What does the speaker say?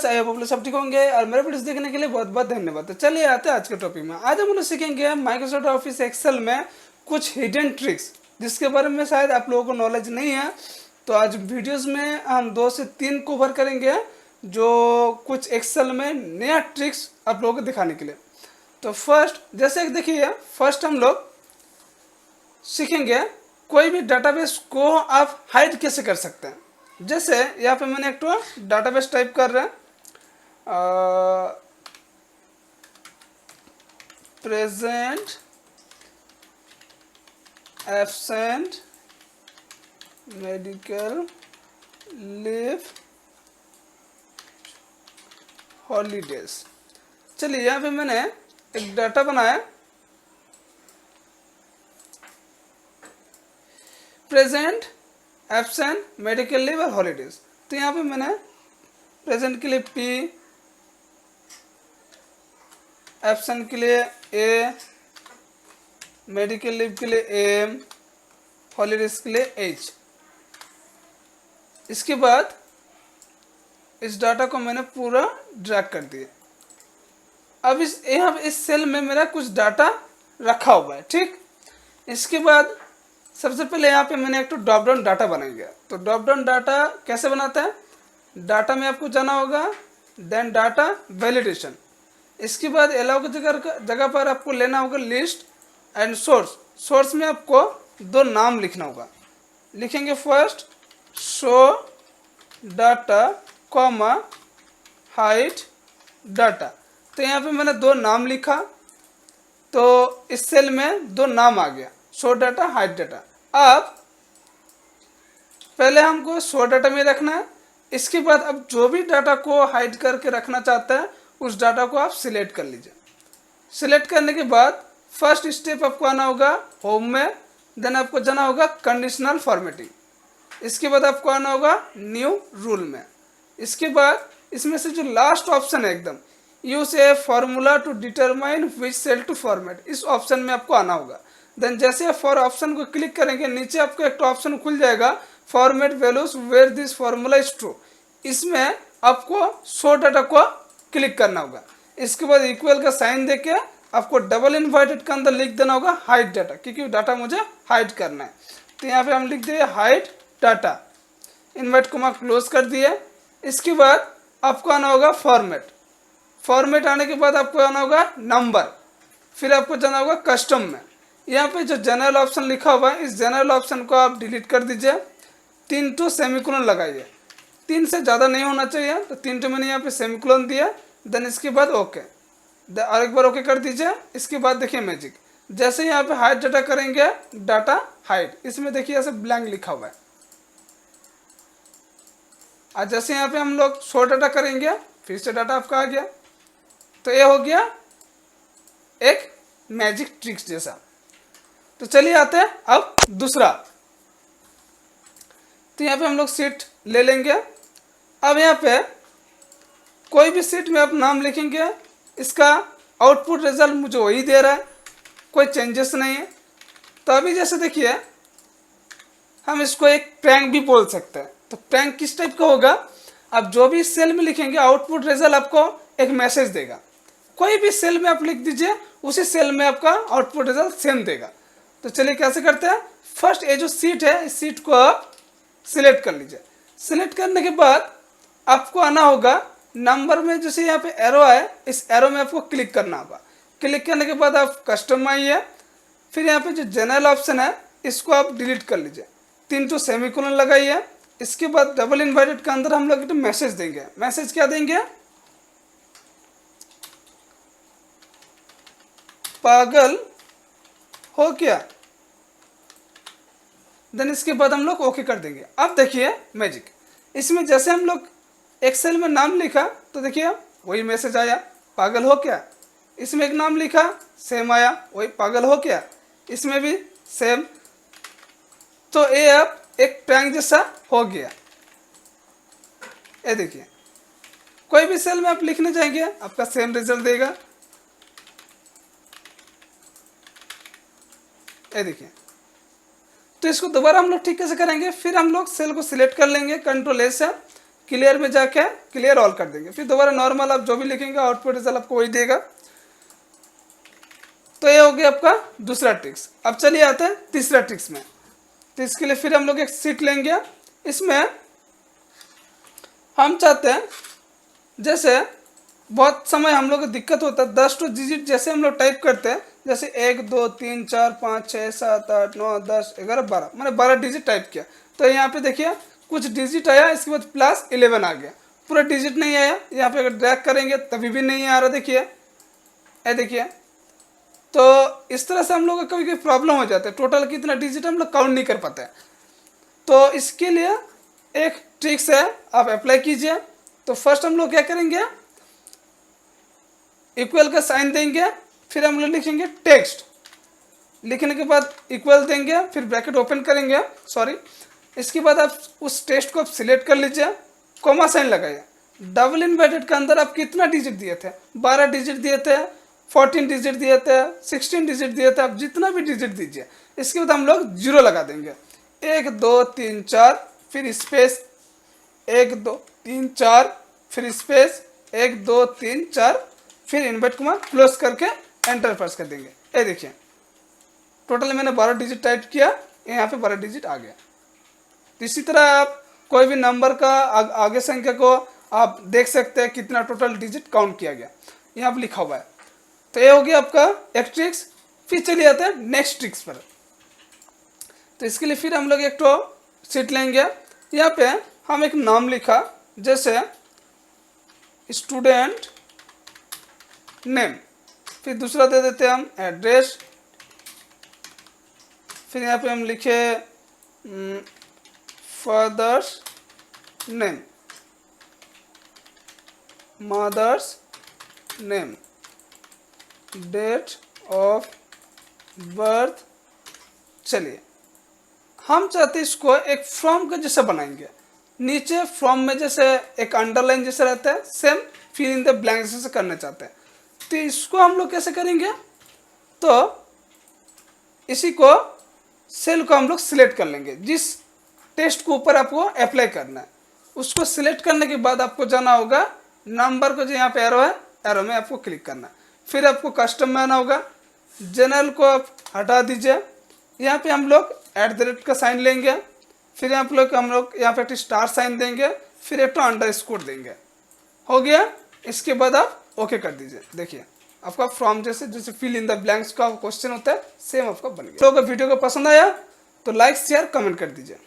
I hope सब ठीक होंगे और मेरे वीडियोस देखने के लिए बहुत बहुत धन्यवाद। तो चलिए आते हैं आज के टॉपिक में। आज हम लोग सीखेंगे माइक्रोसॉफ्ट ऑफिस एक्सेल में कुछ हिडन ट्रिक्स जिसके बारे में शायद आप लोगों को नॉलेज नहीं है। तो आज वीडियोस में हम 2 से 3 कवर करेंगे जो कुछ एक्सेल में नया ट्रिक्स आप लोगों को दिखाने के लिए। तो फर्स्ट जैसे देखिए, फर्स्ट हम लोग सीखेंगे कोई भी डाटाबेस को आप हाइड कैसे कर सकते हैं। जैसे यहाँ पे मैंने एक तो डाटाबेस टाइप कर रहा है, present absent medical leave holidays. चलिए यहाँ पे मैंने एक डाटा बनाया, प्रेजेंट एब्सेंट मेडिकल लीव और हॉलीडेज। तो यहाँ पे मैंने प्रेजेंट के लिए P, एब्सेंट के लिए A, मेडिकल लीव के लिए M, हॉलीडेज के लिए H। इसके बाद इस डाटा को मैंने पूरा ड्रैग कर दिया। अब इस सेल में मेरा कुछ डाटा रखा हुआ है, ठीक। इसके बाद सबसे पहले यहाँ पे मैंने एक तो ड्रॉप डाउन डाटा बनाएंगे। तो ड्रॉप डाउन डाटा कैसे बनाता है, डाटा में आपको जाना होगा, देन डाटा वैलिडेशन। इसके बाद अलाउ की जगह पर आपको लेना होगा लिस्ट एंड सोर्स। सोर्स में आपको 2 नाम लिखना होगा। लिखेंगे first show data comma hide data. तो यहाँ पे मैंने 2 नाम लिखा, तो इस सेल में 2 नाम आ गया, शो डाटा हाइड डाटा। अब पहले हमको शो डाटा में रखना है। इसके बाद अब जो भी डाटा को हाइड करके रखना चाहता है उस डाटा को आप सिलेक्ट कर लीजिए। सिलेक्ट करने के बाद फर्स्ट स्टेप आपको आना होगा होम में, देन आपको जाना होगा कंडीशनल फॉर्मेटिंग। इसके बाद आपको आना होगा न्यू रूल में। इसके बाद इसमें से जो लास्ट ऑप्शन है एकदम, use a formula to determine which cell to format, इस ऑप्शन में आपको आना होगा। देन जैसे आप फॉर ऑप्शन को क्लिक करेंगे नीचे आपको एक ऑप्शन खुल जाएगा format values where this formula is true. इसमें आपको शो डाटा को क्लिक करना होगा। इसके बाद इक्वल का साइन देके आपको डबल इन्वर्टेड के अंदर लिख देना होगा हाइड डाटा, क्योंकि डाटा मुझे हाइड करना है। तो यहाँ पे हम लिख दिए hide data, invert comma close कर दिए। इसके बाद आपको आना होगा फॉर्मेट। फॉर्मेट आने के बाद आपको आना होगा नंबर, फिर आपको जाना होगा कस्टम में। यहाँ पे जो जनरल ऑप्शन लिखा हुआ है इस जनरल ऑप्शन को आप डिलीट कर दीजिए। 3 तो सेमीकोलन लगाइए, 3 से ज़्यादा नहीं होना चाहिए। तो 3 तो मैंने यहाँ पे सेमीकोलन दिया। देन इसके बाद ओके, और एक बार ओके कर दीजिए। इसके बाद देखिए मैजिक, जैसे यहाँ पे हाइड डाटा करेंगे डाटा हाइड, इसमें देखिए ऐसे ब्लैंक लिखा हुआ है। और जैसे यहाँ पे हम लोग शो डाटा करेंगे फिर से डाटा आपका आ गया। तो ये हो गया एक मैजिक ट्रिक्स जैसा। तो चलिए आते हैं अब दूसरा। तो यहाँ पे हम लोग सीट ले लेंगे। अब यहाँ पे कोई भी सीट में आप नाम लिखेंगे, इसका आउटपुट रिजल्ट मुझे वही दे रहा है, कोई चेंजेस नहीं है। तो अभी जैसे देखिए हम इसको एक प्रैंक भी बोल सकते हैं। तो प्रैंक किस टाइप का होगा, आप जो भी सेल में लिखेंगे आउटपुट रिजल्ट आपको एक मैसेज देगा। कोई भी सेल में आप लिख दीजिए, उसी सेल में आपका आउटपुट रिजल्ट सेम देगा। तो चलिए कैसे करते हैं। फर्स्ट ये जो सीट है इस सीट को आप सिलेक्ट कर लीजिए। सिलेक्ट करने के बाद आपको आना होगा नंबर में, जैसे यहाँ पे एरो है इस एरो में आपको क्लिक करना होगा। क्लिक करने के बाद आप कस्टम आइए, फिर यहाँ पे जो जनरल ऑप्शन है इसको आप डिलीट कर लीजिए। 3 तो सेमीकोलन लगाइए। इसके बाद डबल इन्वर्टेड के अंदर हम लोग मैसेज देंगे। मैसेज क्या देंगे, पागल हो क्या। देन इसके बाद हम लोग ओके कर देंगे। अब देखिए मैजिक, इसमें जैसे हम लोग एक्सेल में नाम लिखा तो देखिए वही मैसेज आया, पागल हो क्या। इसमें एक नाम लिखा सेम आया, वही पागल हो क्या। इसमें भी सेम। तो ये अब एक प्रैंक जैसा हो गया। ये देखिए कोई भी सेल में आप लिखने जाएंगे आपका सेम रिजल्ट देगा। ये देखिए। तो इसको दोबारा हम लोग ठीक कैसे करेंगे, फिर हम लोग सेल को सिलेक्ट कर लेंगे कंट्रोल ए से, क्लियर में जाके क्लियर ऑल कर देंगे, फिर दोबारा नॉर्मल आप जो भी लिखेंगे आउटपुट रिजल्ट आपको वही देगा। तो ये हो गया आपका दूसरा ट्रिक्स। अब चलिए आते हैं तीसरा ट्रिक्स में। तो इसके लिए फिर हम लोग एक शीट लेंगे, इसमें हम चाहते हैं जैसे बहुत समय हम लोग को दिक्कत होता है 10 तो डिजिट जैसे हम लोग टाइप करते हैं, जैसे 1 2 3 4 5 6 7 8 9 10 11 12, मैंने 12 डिजिट टाइप किया। तो यहाँ पे देखिए कुछ डिजिट आया, इसके बाद +11 आ गया, पूरा डिजिट नहीं आया। यहाँ पे अगर ड्रैग करेंगे तभी भी नहीं आ रहा, देखिए ये देखिए। तो इस तरह से हम लोग का कभी कभी प्रॉब्लम हो जाता है, टोटल कितना डिजिट हम लोग काउंट नहीं कर पाते हैं। तो इसके लिए एक ट्रिक्स है, आप अप्लाई कीजिए। तो फर्स्ट हम लोग क्या करेंगे, इक्वल का साइन देंगे, फिर हम लोग लिखेंगे टेक्स्ट, लिखने के बाद इक्वल देंगे, फिर ब्रैकेट ओपन करेंगे, सॉरी। इसके बाद आप उस टेक्स्ट को सिलेक्ट कर लीजिए, कॉमा साइन लगाइए। डबल इन्वर्टेड के अंदर आप कितना डिजिट दिए थे, 12 डिजिट दिए थे, 14 डिजिट दिए थे, 16 डिजिट दिए थे, आप जितना भी डिजिट दीजिए। इसके बाद हम लोग 0 लगा देंगे, 1 2 3 4 फिर स्पेस 1 2 3 4 फिर स्पेस 1 2 3 4 फिर इन्वर्ट कॉमा क्लोज करके एंटर प्रेस कर देंगे। ये देखिए टोटल मैंने 12 डिजिट टाइप किया, यहाँ पे 12 डिजिट आ गया। तो इसी तरह आप कोई भी नंबर का आगे संख्या को आप देख सकते हैं कितना टोटल डिजिट काउंट किया गया, यहाँ पे लिखा हुआ है। तो ये हो गया आपका एक ट्रिक्स। फिर चलिए आते हैं नेक्स्ट ट्रिक्स पर। तो इसके लिए फिर हम लोग एक तो शीट लेंगे, यहाँ पे हम एक नाम लिखा, जैसे स्टूडेंट नेम, फिर दूसरा दे देते हैं हम एड्रेस, फिर यहाँ पे हम लिखे father's name, mother's name, date of birth. चलिए हम चाहते हैं इसको एक फ्रॉम का जैसा बनाएंगे, नीचे फ्रॉम में जैसे एक अंडरलाइन जैसा रहता है, same fill in the blank जैसे करना चाहते हैं। तो इसको हम लोग कैसे करेंगे, तो इसी को सेल को हम लोग सिलेक्ट कर लेंगे, जिस टेक्स्ट को ऊपर आपको अप्लाई करना है उसको सिलेक्ट करने के बाद आपको जाना होगा नंबर को, जो यहाँ पे एरो है, एरो में आपको क्लिक करना है। फिर आपको कस्टम में आना होगा, जनरल को आप हटा दीजिए, यहाँ पे हम लोग @ का साइन लेंगे, फिर हम लोग यहाँ पे एक स्टार साइन देंगे, फिर एक अंडरस्कोर देंगे, हो गया। इसके बाद आप ओके कर दीजिए। देखिए आपका फ्रॉम जैसे फिल इन द ब्लैंक्स का क्वेश्चन होता है, सेम आपका बन गया। तो अगर वीडियो को पसंद आया तो लाइक शेयर कमेंट कर दीजिए।